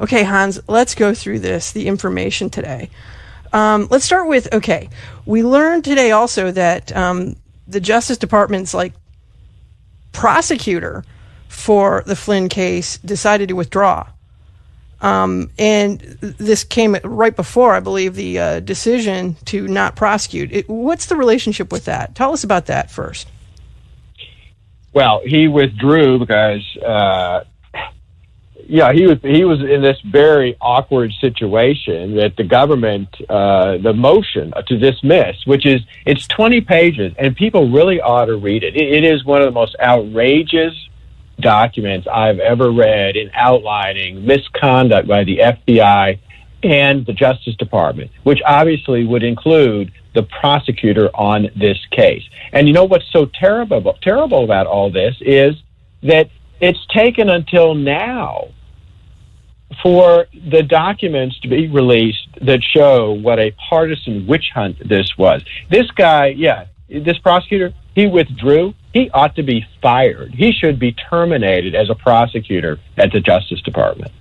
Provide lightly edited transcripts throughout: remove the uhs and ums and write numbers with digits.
Okay, Hans, let's go through the information today. Let's start with, we learned today also that the Justice Department's prosecutor for the Flynn case decided to withdraw. And this came right before, I believe, the decision to not prosecute. What's the relationship with that? Tell us about that first. Well, he withdrew because, he was in this very awkward situation that the government, the motion to dismiss, it's 20 pages, and people really ought to read it. It is one of the most outrageous documents I've ever read in outlining misconduct by the FBI and the Justice Department, which obviously would include the prosecutor on this case. And you know what's so terrible about all this is that it's taken until now for the documents to be released that show what a partisan witch hunt this was. This guy, this prosecutor, he withdrew. He ought to be fired. He should be terminated as a prosecutor at the Justice Department.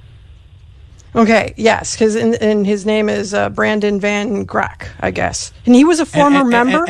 Okay, yes, because his name is Brandon Van Grack, I guess. And he was a former member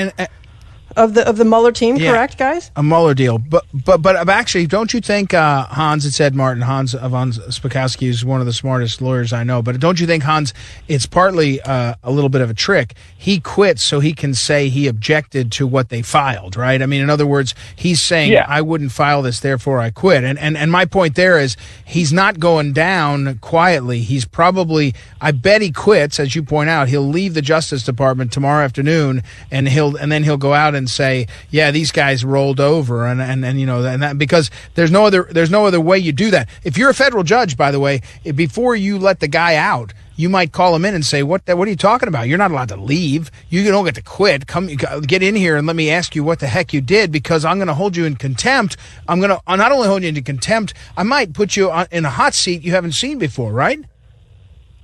of the Mueller team, correct, guys? A Mueller deal. But actually, don't you think, Hans, it said Martin, Hans von Spakovsky is one of the smartest lawyers I know, but don't you think, Hans, it's partly a little bit of a trick? He quit so he can say he objected to what they filed, right? I mean, in other words, he's saying, I wouldn't file this, therefore I quit. And my point there is he's not going down quietly. He's probably, I bet he quits, as you point out. He'll leave the Justice Department tomorrow afternoon, and then he'll go out and say, these guys rolled over, and that, because there's no other way you do that. If you're a federal judge, by the way, before you let the guy out, you might call him in and say, what are you talking about? You're not allowed to leave. You don't get to quit. Come, get in here and let me ask you what the heck you did, because I'm going to hold you in contempt. I'm going to not only hold you in contempt, I might put you in a hot seat you haven't seen before, right?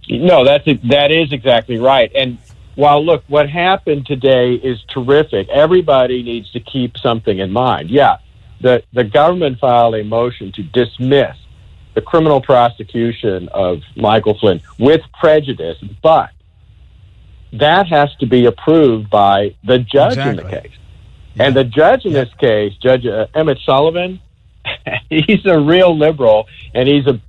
No, that is exactly right. And while, look, what happened today is terrific, everybody needs to keep something in mind. The government filed a motion to dismiss the criminal prosecution of Michael Flynn with prejudice, but that has to be approved by the judge in the case. And the judge in this case, Judge Emmett Sullivan, he's a real liberal, and he's a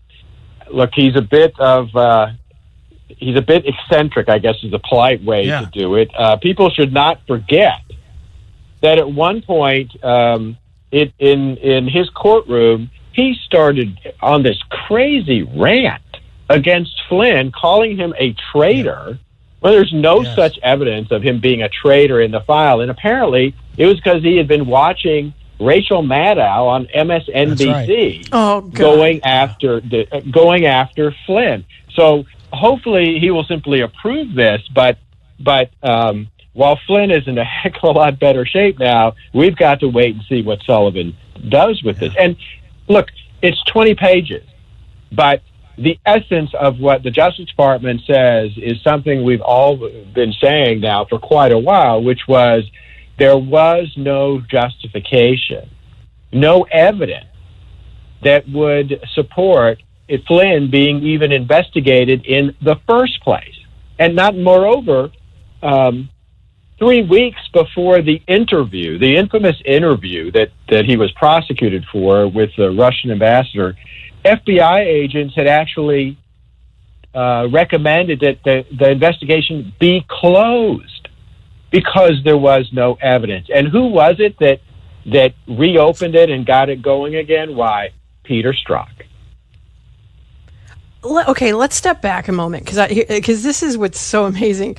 bit eccentric, I guess is a polite way to do it. People should not forget that at one point in his courtroom, he started on this crazy rant against Flynn, calling him a traitor. Well, there's no such evidence of him being a traitor in the file. And apparently it was because he had been watching Rachel Maddow on MSNBC going after Flynn. So hopefully he will simply approve this, but while Flynn is in a heck of a lot better shape now, we've got to wait and see what Sullivan does with this. And look, it's 20 pages, but the essence of what the Justice Department says is something we've all been saying now for quite a while, which was there was no justification, no evidence that would support Flynn being even investigated in the first place. And not, moreover, 3 weeks before the interview, the infamous interview that he was prosecuted for with the Russian ambassador, FBI agents had actually recommended that the investigation be closed because there was no evidence. And who was it that reopened it and got it going again? Why, Peter Strzok. Okay, let's step back a moment, because this is what's so amazing.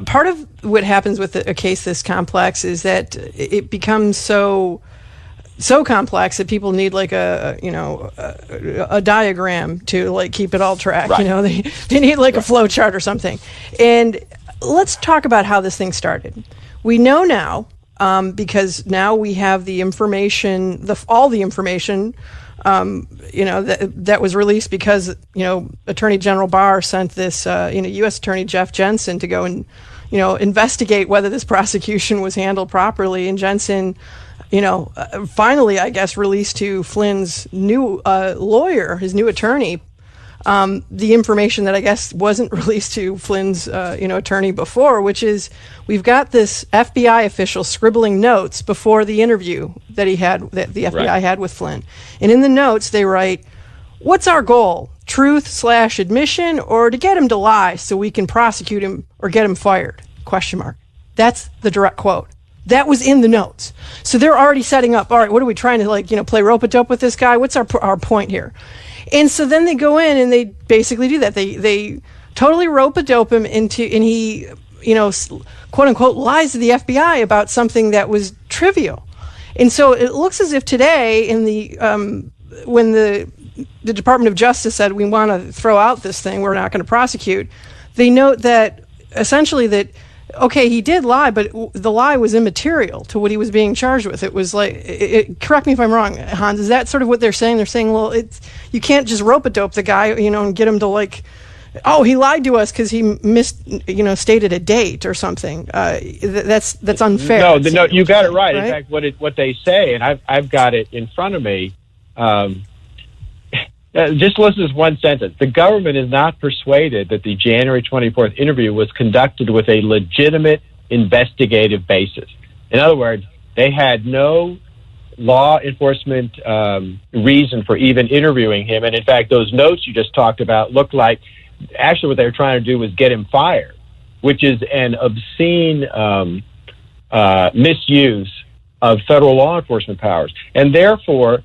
Part of what happens with a case this complex is that it becomes so complex that people need like a diagram to like keep it all tracked. Right. They need like a flow chart or something. And let's talk about how this thing started. We know now because now we have the information, all the information. That was released because, Attorney General Barr sent this, U.S. Attorney Jeff Jensen to go and, investigate whether this prosecution was handled properly. And Jensen, finally, I guess, released to Flynn's new lawyer, his new attorney, the information that I guess wasn't released to Flynn's attorney before, which is we've got this FBI official scribbling notes before the interview that the FBI had with Flynn. And in the notes they write, "What's our goal? Truth/admission, or to get him to lie so we can prosecute him or get him fired?" ? That's the direct quote. That was in the notes. So they're already setting up, all right, what are we trying to play rope-a-dope with this guy? What's our point here? And so then they go in and they basically do that. They totally rope-a-dope him into, and he, quote-unquote, lies to the FBI about something that was trivial. And so it looks as if today, in the when the Department of Justice said, we want to throw out this thing, we're not going to prosecute, they note that, essentially that, okay, he did lie, but the lie was immaterial to what he was being charged with. It was correct me if I'm wrong, Hans, is that sort of what they're saying? They're saying, well, you can't just rope-a-dope the guy, and get him to he lied to us because he stated a date or something. That's unfair. No, you got it right. In fact, what they say, and I've got it in front of me. Just listen to this one sentence. The government is not persuaded that the January 24th interview was conducted with a legitimate investigative basis. In other words, they had no law enforcement reason for even interviewing him. And in fact, those notes you just talked about look like actually what they were trying to do was get him fired, which is an obscene misuse of federal law enforcement powers. And therefore,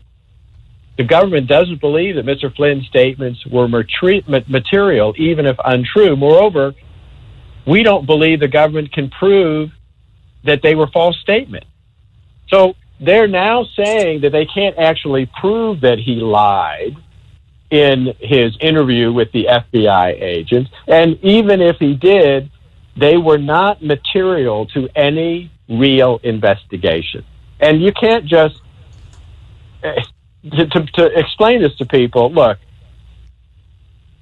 the government doesn't believe that Mr. Flynn's statements were material, even if untrue. Moreover, we don't believe the government can prove that they were false statements. So they're now saying that they can't actually prove that he lied in his interview with the FBI agents. And even if he did, they were not material to any real investigation. And you can't just... To explain this to people, look,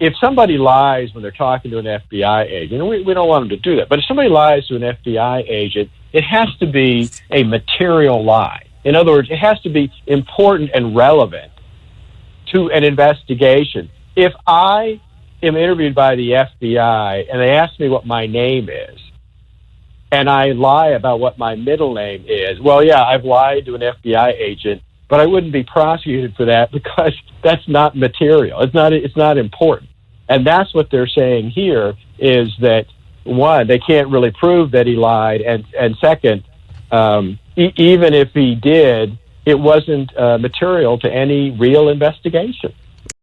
if somebody lies when they're talking to an FBI agent, and we don't want them to do that, but if somebody lies to an FBI agent, it has to be a material lie. In other words, it has to be important and relevant to an investigation. If I am interviewed by the FBI and they ask me what my name is, and I lie about what my middle name is, well, yeah, I've lied to an FBI agent, but I wouldn't be prosecuted for that because that's not material. It's not important. And that's what they're saying here is that, one, they can't really prove that he lied, and second, even if he did, it wasn't material to any real investigation.